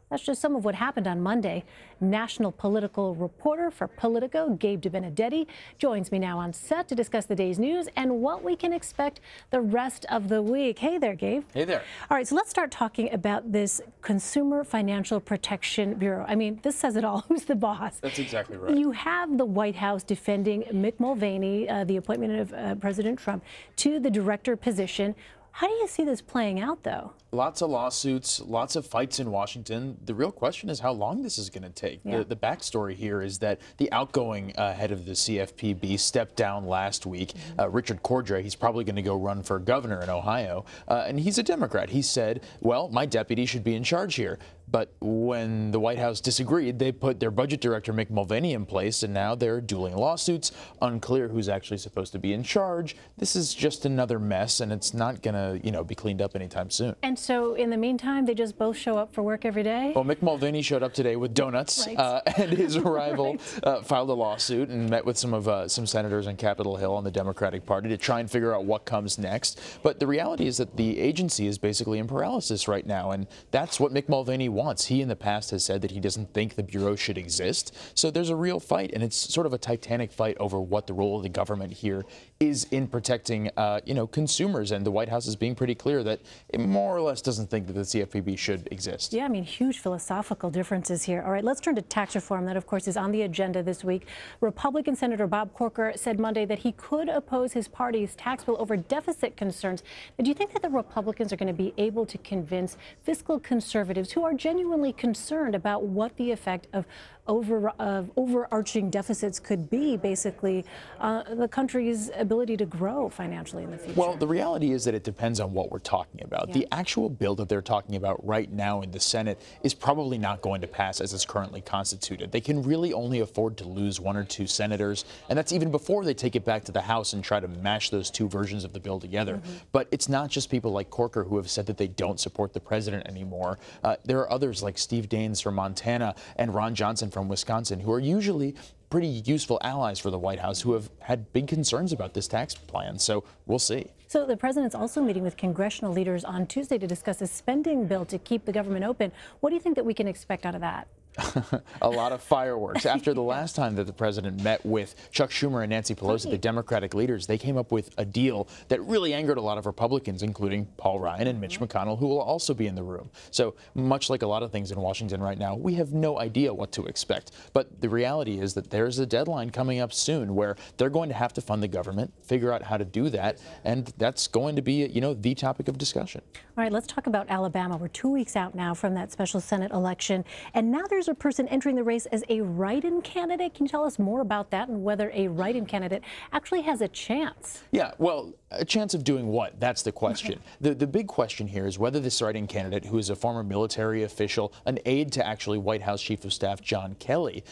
That's just some of what happened on Monday. National political reporter for Politico, Gabe Debenedetti, joins me now on set to discuss the day's news and what we can expect the rest of the week. Hey there, Gabe. Hey there. All right, so let's start talking about this Consumer Financial Protection Bureau. I mean, this says it all. Who's the boss? That's exactly right. You have the White House defending Mick Mulvaney, the appointment of President Trump, to the director position. How do you see this playing out, though? Lots of lawsuits, lots of fights in Washington. The real question is how long this is going to take. Yeah. The backstory here is that the outgoing head of the CFPB stepped down last week. Richard Cordray, he's probably going to go run for governor in Ohio, and he's a Democrat. He said, well, my deputy should be in charge here. But when the White House disagreed, they put their budget director, Mick Mulvaney, in place, and now they're dueling lawsuits. Unclear who's actually supposed to be in charge. This is just another mess, and it's not going to, be cleaned up anytime soon. And so, in the meantime, they just both show up for work every day? Well, Mick Mulvaney showed up today with donuts, Right. And his rival filed a lawsuit and met with some senators on Capitol Hill on the Democratic Party to try and figure out what comes next. But the reality is that the agency is basically in paralysis right now, and that's what Mick Mulvaney wants. He in the past has said that he doesn't think the Bureau should exist. So there's a real fight, and it's sort of a titanic fight over what the role of the government here is in protecting, consumers. And the White House is being pretty clear that it more or less doesn't think that the CFPB should exist. Yeah, I mean, huge philosophical differences here. All right, let's turn to tax reform. That, of course, is on the agenda this week. Republican Senator Bob Corker said Monday that he could oppose his party's tax bill over deficit concerns. Now, do you think that the Republicans are going to be able to convince fiscal conservatives who are genuinely concerned about what the effect of overarching deficits could be, basically, the country's ability to grow financially in the future? Well, the reality is that it depends on what we're talking about. Yeah. The actual bill that they're talking about right now in the Senate is probably not going to pass as it's currently constituted. They can really only afford to lose one or two senators, and that's even before they take it back to the House and try to mash those two versions of the bill together. But it's not just people like Corker who have said that they don't support the president anymore. There are others like Steve Daines from Montana and Ron Johnson from Wisconsin, who are usually pretty useful allies for the White House, who have had big concerns about this tax plan. So we'll see. So the president's also meeting with congressional leaders on Tuesday to discuss a spending bill to keep the government open. What do you think that we can expect out of that? A lot of fireworks. After the last time that the president met with Chuck Schumer and Nancy Pelosi, the Democratic leaders, they came up with a deal that really angered a lot of Republicans, including Paul Ryan and Mitch McConnell, who will also be in the room. So much like a lot of things in Washington right now, we have no idea what to expect. But the reality is that there's a deadline coming up soon where they're going to have to fund the government, figure out how to do that, and that's going to be, the topic of discussion. All right, let's talk about Alabama. We're 2 weeks out now from that special Senate election, and now there's a person entering the race as a write-in candidate. Can you tell us more about that and whether a write-in candidate actually has a chance? Yeah, well, a chance of doing what? That's the question. The big question here is whether this write-in candidate, who is a former military official, an aide to actually White House Chief of Staff John Kelly,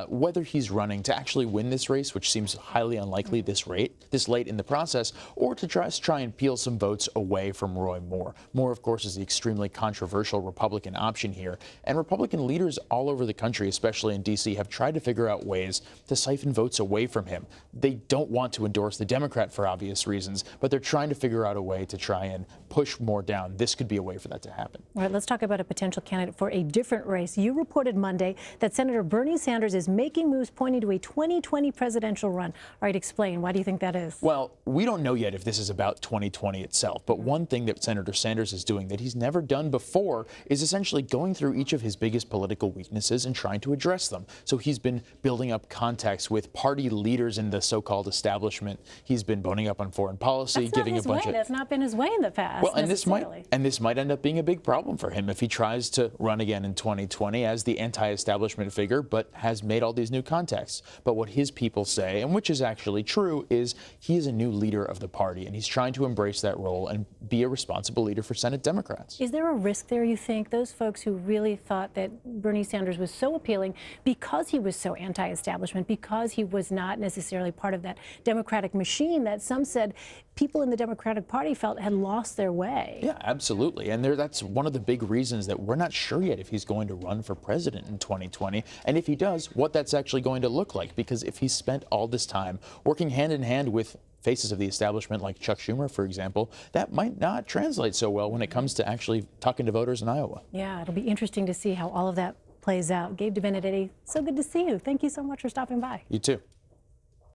whether he's running to actually win this race, which seems highly unlikely this late in the process, or to try and peel some votes away from Roy Moore. Moore, of course, is the extremely controversial Republican option here, and Republican leaders all over the country, especially in D.C., have tried to figure out ways to siphon votes away from him. They don't want to endorse the Democrat for obvious reasons, but they're trying to figure out a way to try and push more down. This could be a way for that to happen. All right, let's talk about a potential candidate for a different race. You reported Monday that Senator Bernie Sanders is making moves pointing to a 2020 presidential run. All right, explain. Why do you think that is? Well, we don't know yet if this is about 2020 itself, but one thing that Senator Sanders is doing that he's never done before is essentially going through each of his biggest political weaknesses and trying to address them. So he's been building up contacts with party leaders in the so-called establishment. He's been boning up on foreign policy, giving a bunch of... That's not been his way in the past. Well, and this might end up being a big problem for him if he tries to run again in 2020 as the anti-establishment figure, but has made all these new contacts. But what his people say, and which is actually true, is he is a new leader of the party, and he's trying to embrace that role and be a responsible leader for Senate Democrats. Is there a risk there, you think? Those folks who really thought that Bernie Sanders was so appealing because he was so anti-establishment, because he was not necessarily part of that Democratic machine that some said people in the Democratic Party felt had lost their way. Yeah, absolutely. And that's one of the big reasons that we're not sure yet if he's going to run for president in 2020. And if he does, what that's actually going to look like. Because if he spent all this time working hand in hand with faces of the establishment like Chuck Schumer, for example, that might not translate so well when it comes to actually talking to voters in Iowa. Yeah, it'll be interesting to see how all of that plays out. Gabe Debenedetti, so good to see you. Thank you so much for stopping by. You too.